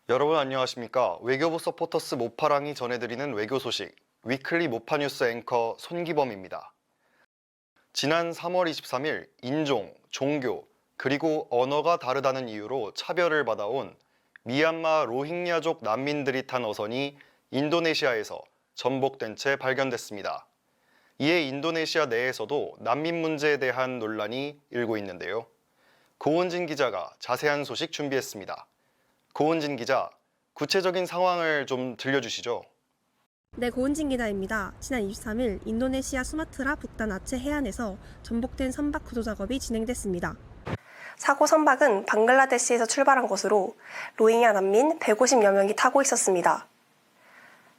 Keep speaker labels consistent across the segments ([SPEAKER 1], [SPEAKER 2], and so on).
[SPEAKER 1] 여러분 안녕하십니까? 외교부 서포터스 모파랑이 전해드리는 외교 소식 위클리 모파뉴스 앵커 손기범입니다. 지난 3월 23일 인종, 종교, 그리고 언어가 다르다는 이유로 차별을 받아온 미얀마 로힝야족 난민들이 탄 어선이 인도네시아에서 전복된 채 발견됐습니다. 이에 인도네시아 내에서도 난민 문제에 대한 논란이 일고 있는데요. 고은진 기자가 자세한 소식 준비했습니다. 고은진 기자, 구체적인 상황을 좀 들려주시죠.
[SPEAKER 2] 네, 고은진 기자입니다. 지난 23일 인도네시아 수마트라 북단 아체 해안에서 전복된 선박 구조 작업이 진행됐습니다. 사고 선박은 방글라데시에서 출발한 것으로 로힝야 난민 150여 명이 타고 있었습니다.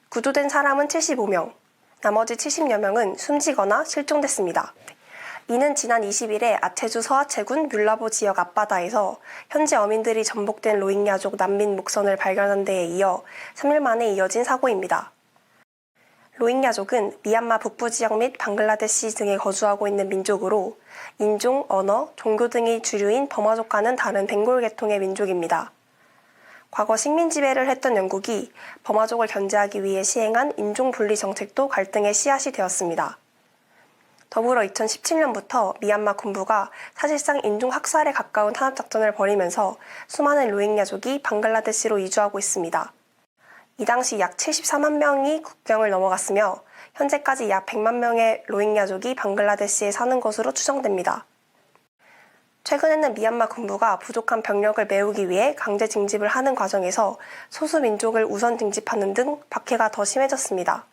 [SPEAKER 2] 구조된 사람은 75명, 나머지 70여 명은 숨지거나 실종됐습니다. 이는 지난 20일에 아체주 서아체군 뮬라보 지역 앞바다에서 현지 어민들이 전복된 로힝야족 난민 목선을 발견한 데에 이어 3일 만에 이어진 사고입니다. 로힝야족은 미얀마 북부 지역 및 방글라데시 등에 거주하고 있는 민족으로 인종, 언어, 종교 등이 주류인 버마족과는 다른 벵골 계통의 민족입니다. 과거 식민 지배를 했던 영국이 버마족을 견제하기 위해 시행한 인종 분리 정책도 갈등의 씨앗이 되었습니다. 더불어 2017년부터 미얀마 군부가 사실상 인종 학살에 가까운 탄압작전을 벌이면서 수많은 로힝야족이 방글라데시로 이주하고 있습니다. 이 당시 약 74만 명이 국경을 넘어갔으며 현재까지 약 100만 명의 로힝야족이 방글라데시에 사는 것으로 추정됩니다. 최근에는 미얀마 군부가 부족한 병력을 메우기 위해 강제 징집을 하는 과정에서 소수 민족을 우선 징집하는 등 박해가 더 심해졌습니다.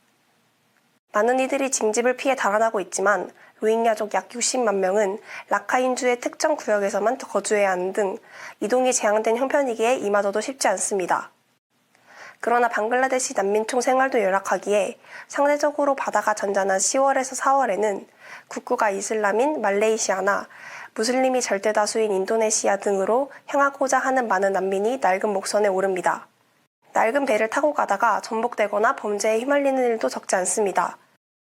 [SPEAKER 2] 많은 이들이 징집을 피해 달아나고 있지만 로힝야족 약 60만 명은 라카인주의 특정 구역에서만 거주해야 하는 등 이동이 제한된 형편이기에 이마저도 쉽지 않습니다. 그러나 방글라데시 난민총 생활도 열악하기에 상대적으로 바다가 잔잔한 10월에서 4월에는 국구가 이슬람인 말레이시아나 무슬림이 절대다수인 인도네시아 등으로 향하고자 하는 많은 난민이 낡은 목선에 오릅니다. 낡은 배를 타고 가다가 전복되거나 범죄에 휘말리는 일도 적지 않습니다.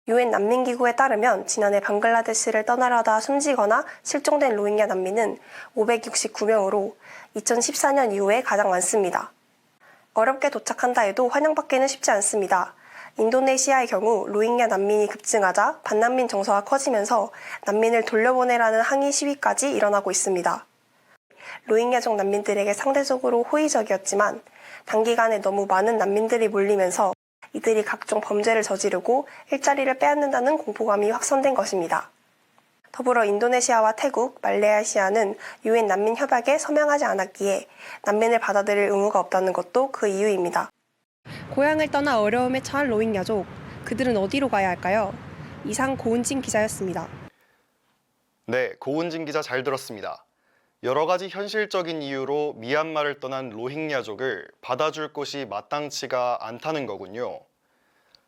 [SPEAKER 2] 유엔 난민기구에 따르면 지난해 방글라데시를 떠나려다 숨지거나 실종된 로힝야 난민은 569명으로 2014년 이후에 가장 많습니다. 어렵게 도착한다 해도 환영받기는 쉽지 않습니다. 인도네시아의 경우 로힝야 난민이 급증하자 반난민 정서가 커지면서 난민을 돌려보내라는 항의 시위까지 일어나고 있습니다. 로힝야족 난민들에게 상대적으로 호의적이었지만 단기간에 너무 많은 난민들이 몰리면서 이들이 각종 범죄를 저지르고 일자리를 빼앗는다는 공포감이 확산된 것입니다. 더불어 인도네시아와 태국, 말레이시아는 유엔 난민 협약에 서명하지 않았기에 난민을 받아들일 의무가 없다는 것도 그 이유입니다. 고향을 떠나 어려움에 처한 로힝야족, 그들은 어디로 가야 할까요? 이상 고은진 기자였습니다.
[SPEAKER 1] 네, 고은진 기자 잘 들었습니다. 여러 가지 현실적인 이유로 미얀마를 떠난 로힝야족을 받아줄 곳이 마땅치가 않다는 거군요.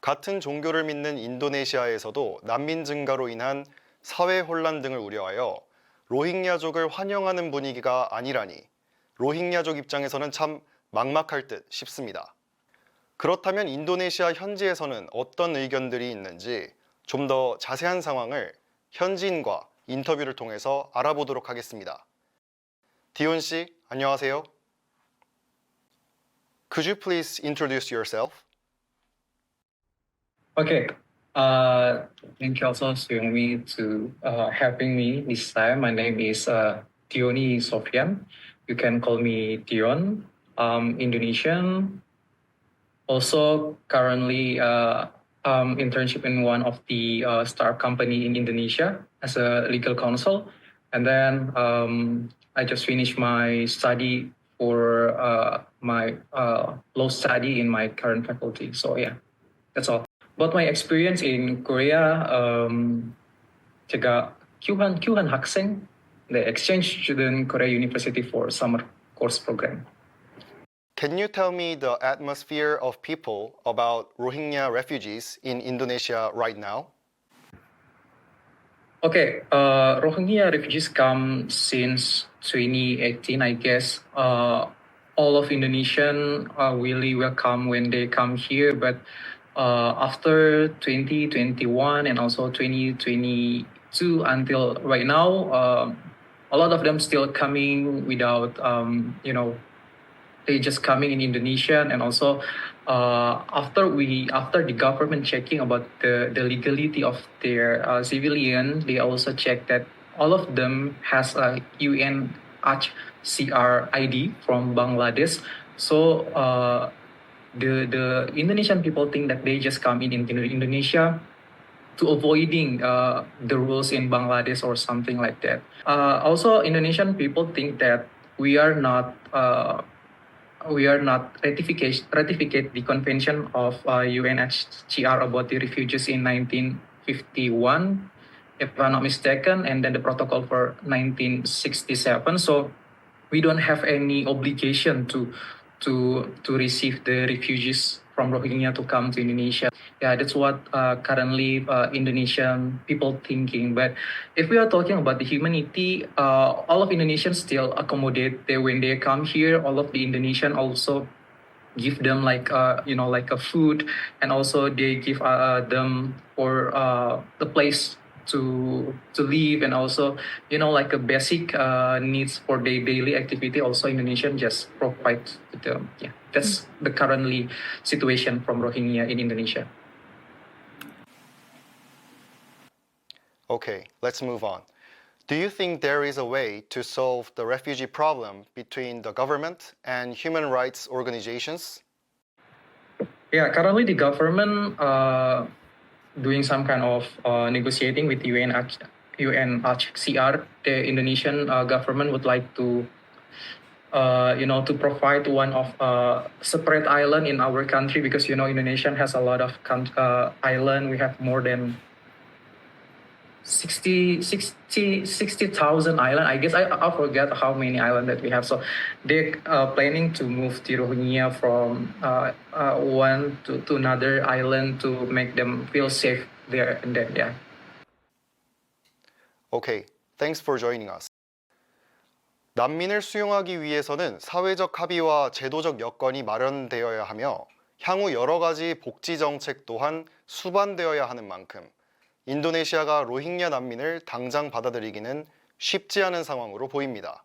[SPEAKER 1] 같은 종교를 믿는 인도네시아에서도 난민 증가로 인한 사회 혼란 등을 우려하여 로힝야족을 환영하는 분위기가 아니라니 로힝야족 입장에서는 참 막막할 듯 싶습니다. 그렇다면 인도네시아 현지에서는 어떤 의견들이 있는지 좀 더 자세한 상황을 현지인과 인터뷰를 통해서 알아보도록 하겠습니다. 디온 씨, 안녕하세요. Could you please introduce yourself?
[SPEAKER 3] Okay. Thank you also me to having me this time. My name is Dioni Sofian. You can call me Dion. Indonesian. Also, currently internship in one of the startup company in Indonesia as a legal counsel, and then I just finished my study for my law study in my current faculty. So yeah, that's all. About my experience in Korea, 제가 교환 학생, the exchange student Korea University for summer course program.
[SPEAKER 1] Can you tell me the atmosphere of people about Rohingya refugees in Indonesia right now?
[SPEAKER 3] Okay, Rohingya refugees come since 2018, I guess. all of Indonesian really welcome when they come here, but after 2021 and also 2022 until right now, a lot of them still coming without, they just coming in Indonesian, and also after the government checking about the legality of their civilian, they also check that all of them has a UNHCR ID from Bangladesh. So the Indonesian people think that they just come in Indonesia to avoiding the rules in Bangladesh or something like that. Also, Indonesian people think that we are not ratificate the convention of UNHCR about the refugees in 1951, if I'm not mistaken, and then the protocol for 1967. So we don't have any obligation to receive the refugees from Rohingya to come to Indonesia. Yeah, that's what currently Indonesian people thinking. But if we are talking about the humanity, all of Indonesians still accommodate they when they come here. All of the Indonesian also give them like like a food, and also they give them for the place to live, and also like a basic needs for their daily activity. Also, Indonesian just provide to them. Yeah, that's the currently situation from Rohingya in Indonesia.
[SPEAKER 1] Okay, let's move on. Do you think there is a way to solve the refugee problem between the government and human rights organizations?
[SPEAKER 3] Yeah, currently the government doing some kind of negotiating with UNHCR. The Indonesian government would like to, to provide one of separate island in our country, because Indonesia has a lot of island. We have more than 60,000 island. I guess I forget how many island that we have. So they're planning to move the Rohingya from one to another island to make them feel safe there and then. Yeah.
[SPEAKER 1] Okay, thanks for joining us. 난민을 수용하기 위해서는 사회적 합의와 제도적 여건이 마련되어야 하며 향후 여러 가지 복지 정책 또한 수반되어야 하는 만큼 인도네시아가 로힝야 난민을 당장 받아들이기는 쉽지 않은 상황으로 보입니다.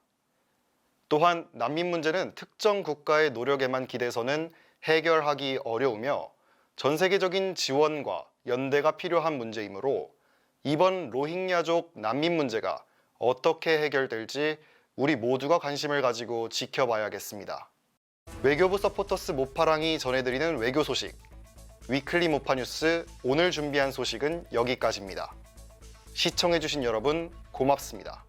[SPEAKER 1] 또한 난민 문제는 특정 국가의 노력에만 기대서는 해결하기 어려우며 전 세계적인 지원과 연대가 필요한 문제이므로 이번 로힝야족 난민 문제가 어떻게 해결될지 우리 모두가 관심을 가지고 지켜봐야겠습니다. 외교부 서포터스 모파랑이 전해드리는 외교 소식, 위클리 모파뉴스 오늘 준비한 소식은 여기까지입니다. 시청해주신 여러분 고맙습니다.